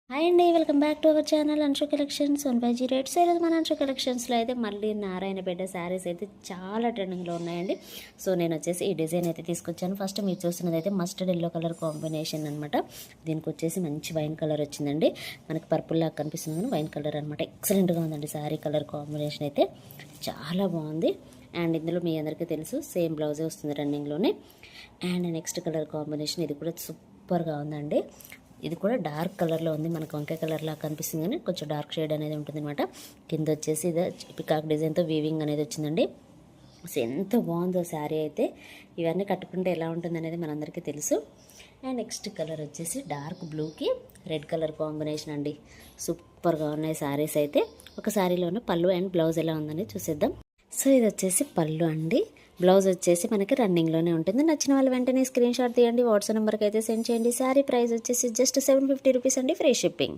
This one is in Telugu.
హాయ్ అండి, welcome back to our channel Anshu collections 1/G rates. ఈరోజు మన అంశు కలెక్షన్స్లో అయితే మళ్ళీ నారాయణపేట శారీస్ అయితే చాలా ట్రెండింగ్లో ఉన్నాయండి. సో నేను వచ్చేసి ఈ డిజైన్ అయితే తీసుకొచ్చాను. ఫస్ట్ మీరు చూస్తున్నది అయితే మస్టర్డ్ ఎల్లో కలర్ కాంబినేషన్ అనమాట. దీనికి వచ్చేసి మంచి వైన్ కలర్ వచ్చిందండి. మనకి పర్పుల్ లాగా కనిపిస్తుంది కానీ వైన్ కలర్ అనమాట. ఎక్సలెంట్గా ఉందండి శారీ కలర్ కాంబినేషన్ అయితే చాలా బాగుంది. అండ్ ఇందులో మీ అందరికీ తెలుసు సేమ్ బ్లౌజే వస్తుంది రన్నింగ్లోనే. అండ్ నెక్స్ట్ కలర్ కాంబినేషన్ ఇది కూడా సూపర్గా ఉందండి. ఇది కూడా డార్క్ కలర్లో ఉంది, మనకు వంకాయ కలర్ లాగా కనిపిస్తుంది కానీ కొంచెం డార్క్ షేడ్ అనేది ఉంటుంది అనమాట. కింద వచ్చేసి ఇది పికాక్ డిజైన్తో వీవింగ్ అనేది వచ్చిందండి. సో ఎంత బాగుందో శారీ అయితే. ఇవన్నీ కట్టుకుంటే ఎలా ఉంటుంది అనేది మనందరికీ తెలుసు. అండ్ నెక్స్ట్ కలర్ వచ్చేసి డార్క్ బ్లూకి రెడ్ కలర్ కాంబినేషన్ అండి. సూపర్గా ఉన్నాయి శారీస్ అయితే. ఒక శారీలోనే పళ్ళు అండ్ బ్లౌజ్ ఎలా ఉందని చూసేద్దాం. సో ఇది వచ్చేసి పళ్ళు అండి. బ్లౌజ్ వచ్చేసి మనకి రన్నింగ్లోనే ఉంటుంది. నచ్చిన వాళ్ళు వెంటనే స్క్రీన్ షాట్ తీయండి, వాట్సాప్ నెంబర్కి అయితే సెండ్ చేయండి. శారీ ప్రైస్ వచ్చేసి జస్ట్ 750 రూపీస్ అండి, ఫ్రీ షిప్పింగ్.